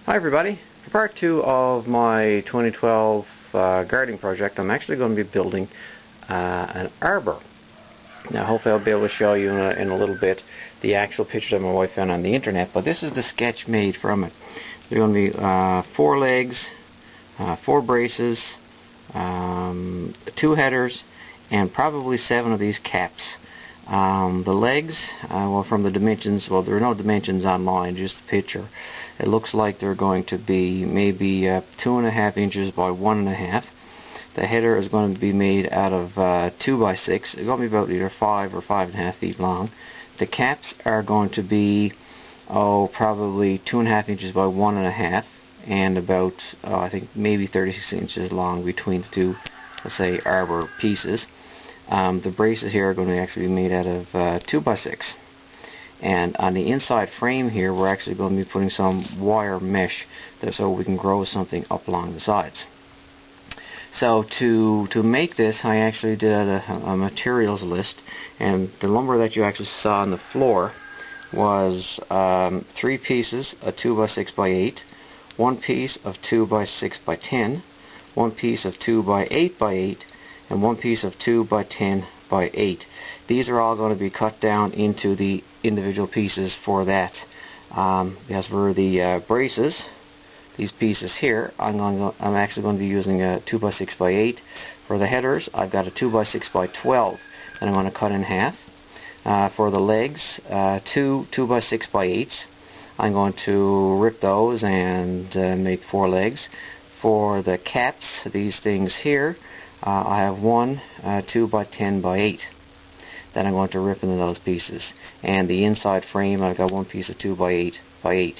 Hi everybody. For part 2 of my 2012 gardening project, I'm actually going to be building an arbor. Now hopefully I'll be able to show you in a little bit the actual picture that my wife found on the internet, but this is the sketch made from it. There are going to be 4 legs, 4 braces, 2 headers, and probably 7 of these caps. The legs, well, from the dimensions, well, there are no dimensions online, just the picture. It looks like they're going to be maybe 2.5 inches by 1.5. The header is going to be made out of 2 by 6. It's going to be about either 5 or 5.5 feet long. The caps are going to be, probably 2.5 inches by 1.5, and about, I think maybe 36 inches long between the two, let's say, arbor pieces. The braces here are going to actually be made out of 2 by 6. And on the inside frame here, we're actually going to be putting some wire mesh so we can grow something up along the sides. So to make this, I actually did a materials list, and the lumber that you actually saw on the floor was 3 pieces of 2 by 6 by 8, 1 piece of 2 by 6 by 10, 1 piece of 2 by 8 by 8, and 1 piece of 2 by 10 by 8. These are all going to be cut down into the individual pieces for that. As for the braces, these pieces here, I'm actually going to be using a 2 by 6 by 8. For the headers, I've got a 2 by 6 by 12 that I'm going to cut in half. For the legs, 2 by 6 by 8s. I'm going to rip those and make 4 legs. For the caps, these things here, I have 1 2 by 10 by 8 that I'm going to rip into those pieces. And the inside frame, I've got 1 piece of 2 by 8 by 8.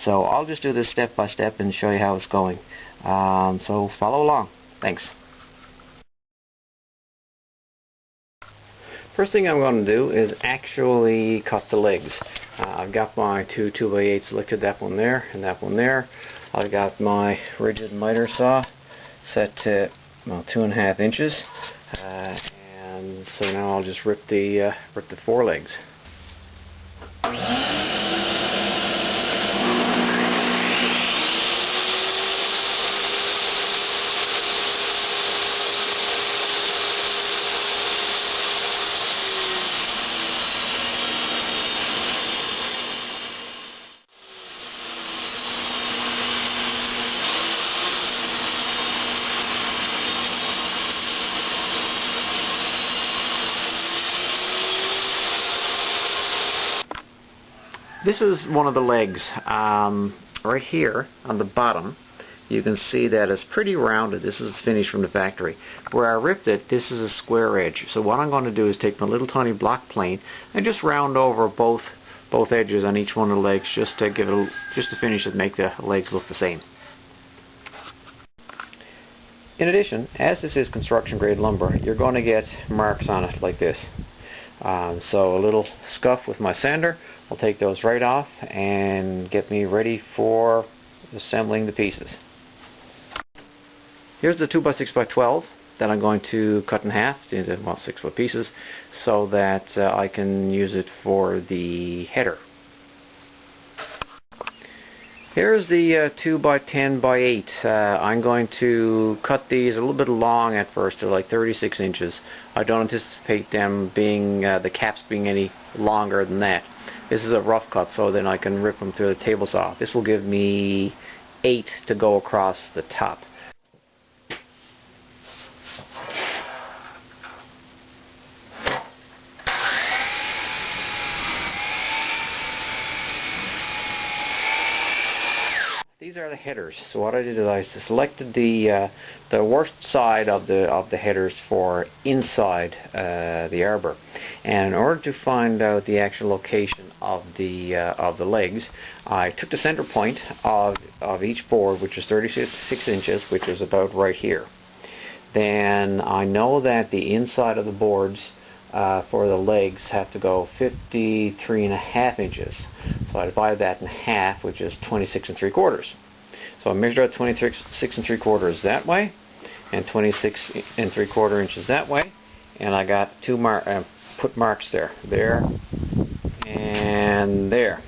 So I'll just do this step by step and show you how it's going. So follow along. Thanks. First thing I'm going to do is actually cut the legs. I've got my 2 2 by 8s selected, that one there and that one there. I've got my rigid miter saw set to 2.5 inches, and so now I'll just rip the 4 legs. This is one of the legs. Right here on the bottom, you can see that it's pretty rounded. This was finished from the factory. Where I ripped it, this is a square edge. So what I'm going to do is take my little tiny block plane and just round over both edges on each one of the legs, just to give it just to finish it, make the legs look the same. In addition, as this is construction grade lumber, you're going to get marks on it like this. So a little scuff with my sander will take those right off and get me ready for assembling the pieces. Here's the 2 by 6 by 12 that I'm going to cut in half into 6-foot pieces so that I can use it for the header. Here's the 2 by 10 by 8. I'm going to cut these a little bit long at first. They're like 36 inches. I don't anticipate them being, the caps being any longer than that. This is a rough cut, so then I can rip them through the table saw. This will give me 8 to go across the top. These are the headers. So what I did is I selected the worst side of the headers for inside the arbor, and in order to find out the actual location of the legs, I took the center point of each board, which is 36 inches, which is about right here. Then I know that the inside of the boards for the legs have to go 53.5 inches. So I divide that in half, which is 26 3/4. So I measured out 26 3/4 that way, and 26 3/4 inches that way, and I got put marks there, and there.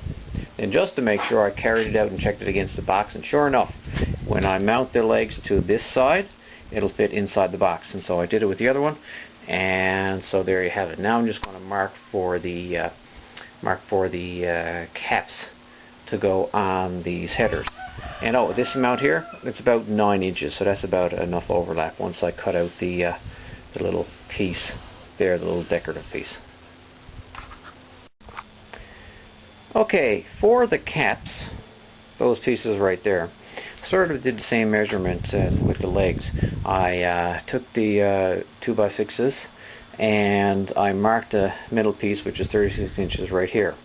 And just to make sure, I carried it out and checked it against the box, and sure enough, when I mount the legs to this side, it'll fit inside the box. And so I did it with the other one, and so there you have it. Now I'm just going to mark for the caps to go on these headers. And oh, this amount here, it's about 9 inches, so that's about enough overlap once I cut out the little piece there, the little decorative piece. Okay, for the caps, those pieces right there, sort of did the same measurement with the legs. I took the 2x6s and I marked the middle piece, which is 36 inches right here.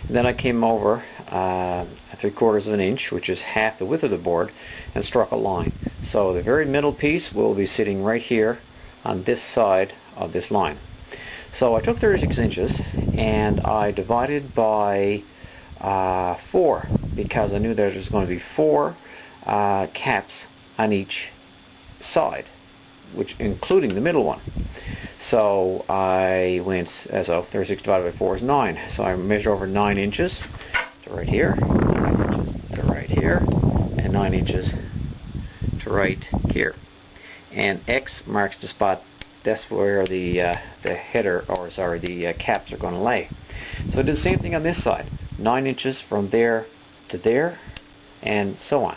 And then I came over 3/4 of an inch, which is half the width of the board, and struck a line. So the very middle piece will be sitting right here on this side of this line. So I took 36 inches and I divided by 4, because I knew there was going to be 4 caps on each side, which including the middle one. So I went, so 36 divided by 4 is 9. So I measure over 9 inches to right here, 9 inches to right here, and 9 inches to right here. And X marks the spot. That's where the header, or sorry, the caps are going to lay. So I did the same thing on this side. 9 inches from there to there, and so on.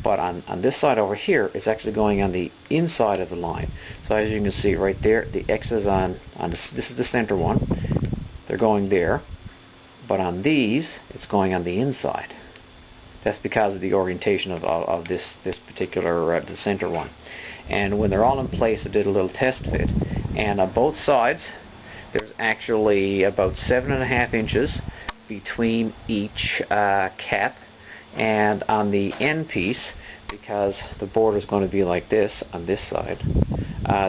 But on this side over here, it's actually going on the inside of the line. So as you can see right there, the X is on this is the center one. They're going there. But on these, it's going on the inside. That's because of the orientation of this particular, the center one. And when they're all in place, I did a little test fit. And on both sides, there's actually about 7.5 inches between each cap. And on the end piece, because the board is going to be like this on this side,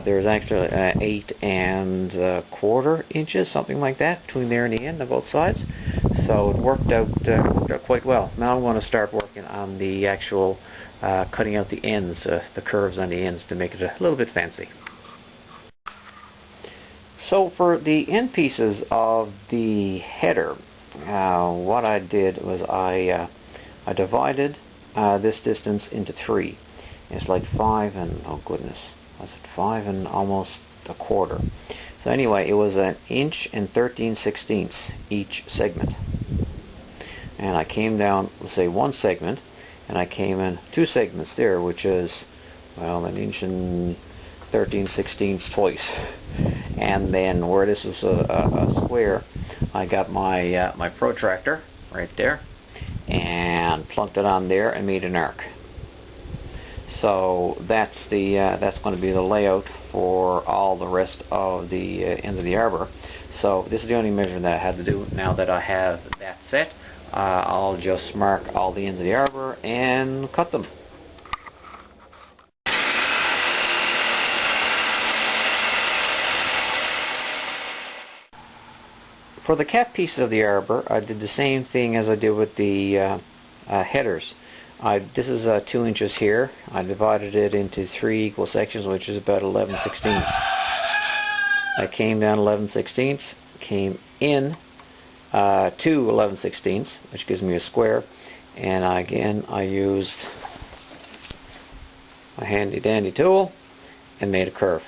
there's actually 8.25 inches, something like that, between there and the end on both sides. So it worked out quite well. Now I'm going to start working on the actual cutting out the ends, the curves on the ends, to make it a little bit fancy. So for the end pieces of the header, what I did was I divided this distance into 3. It's like 5 and, oh goodness, was it 5 and almost 1/4. So anyway, it was 1 inch and 13/16 each segment. And I came down, let's say 1 segment, and I came in 2 segments there, which is, well, 1 inch and 13/16 twice. And then where this was a square, I got my my protractor right there and plunked it on there and made an arc. So that's going to be the layout for all the rest of the end of the arbor. So this is the only measurement that I had to do. Now that I have that set, I'll just mark all the ends of the arbor and cut them. For the cap pieces of the arbor, I did the same thing as I did with the headers. This is 2 inches here. I divided it into 3 equal sections, which is about 11/16. I came down 11/16, came in to 11/16, which gives me a square, and again I used a handy dandy tool and made a curve.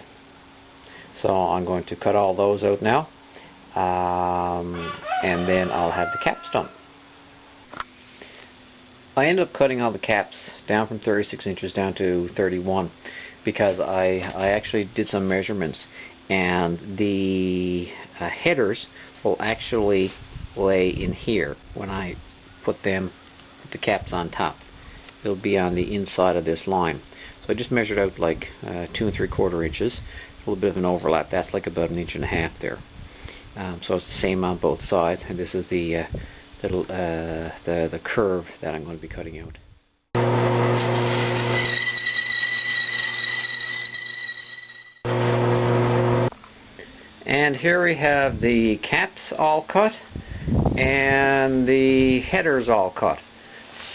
So I'm going to cut all those out now. And then I'll have the caps done. I ended up cutting all the caps down from 36 inches down to 31 because I actually did some measurements, and the headers will actually lay in here when I put the caps on top. It'll be on the inside of this line. So I just measured out like 2 3/4 inches. A little bit of an overlap. That's like about 1.5 inches there. So it's the same on both sides, and this is the curve that I'm going to be cutting out. And here we have the caps all cut and the headers all cut.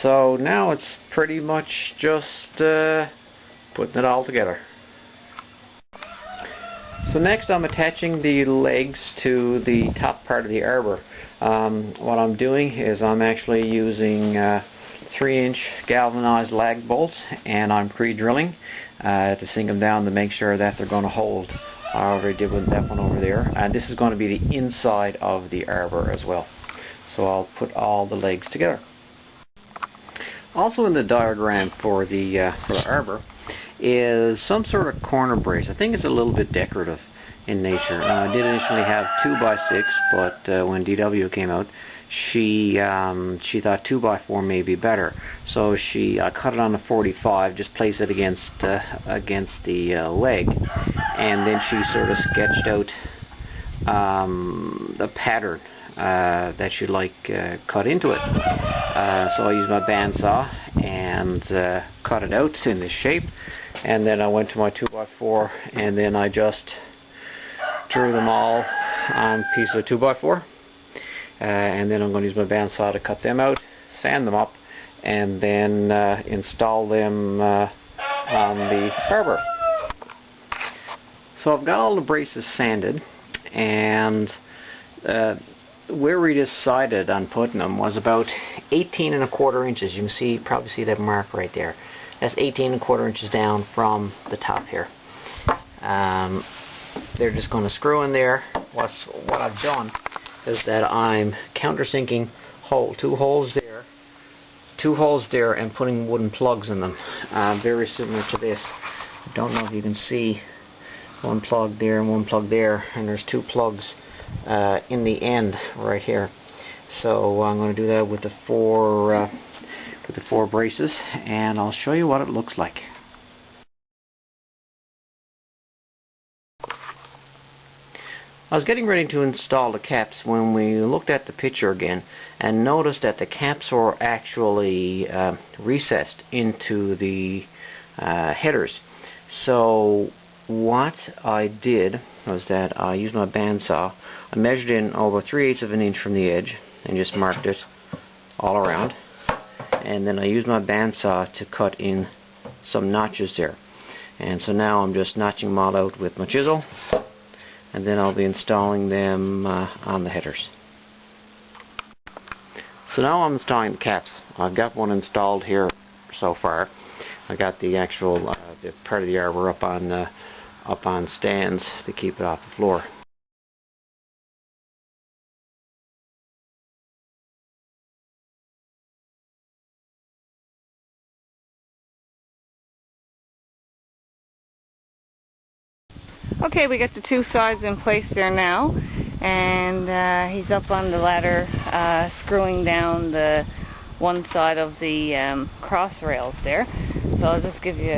So now it's pretty much just putting it all together. So next I'm attaching the legs to the top part of the arbor. What I'm doing is I'm actually using 3-inch galvanized lag bolts, and I'm pre-drilling to sink them down to make sure that they're going to hold. I already did with that one over there, and this is going to be the inside of the arbor as well. So I'll put all the legs together. Also in the diagram for the arbor is some sort of corner brace. I think it's a little bit decorative in nature. I did initially have 2x6, but when DW came out, she thought 2x4 may be better. So she cut it on a 45, just place it against the leg, and then she sort of sketched out the pattern that you'd like cut into it. So I used my bandsaw and cut it out in this shape, and then I went to my 2x4, and then I just drew them all on a piece of 2x4, and then I'm going to use my bandsaw to cut them out, sand them up, and then install them on the arbor. So I've got all the braces sanded, and where we decided on putting them was about 18¼ inches. You can probably see that mark right there. That's 18¼ inches down from the top here. They're just going to screw in there. What I've done is that I'm countersinking two holes there, and putting wooden plugs in them, very similar to this. I don't know if you can see one plug there and one plug there, and there's 2 plugs in the end right here. So I'm going to do that with the four braces, and I'll show you what it looks like. I was getting ready to install the caps when we looked at the picture again and noticed that the caps were actually recessed into the headers. So what I did was that I used my bandsaw. I measured in over 3/8 of an inch from the edge and just marked it all around, and then I used my bandsaw to cut in some notches there. And so now I'm just notching them all out with my chisel, and then I'll be installing them on the headers. So now I'm installing the caps. I've got one installed here so far. I got the actual the part of the arbor up on stands to keep it off the floor. Okay, we got the 2 sides in place there now, and he's up on the ladder screwing down the one side of the cross rails there. So I'll just give you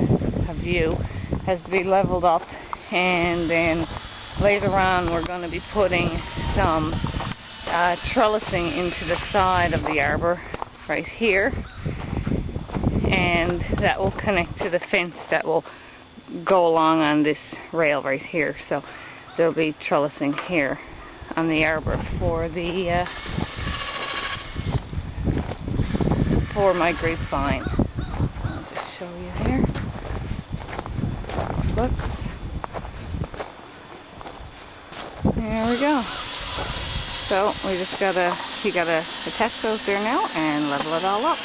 a view. It has to be leveled up, and then later on we're going to be putting some trellising into the side of the arbor right here, and that will connect to the fence that will go along on this rail right here. So there'll be trellising here on the arbor for the for my grapevine. I'll just show you here how it looks. There we go. So we just gotta attach those there now and level it all up.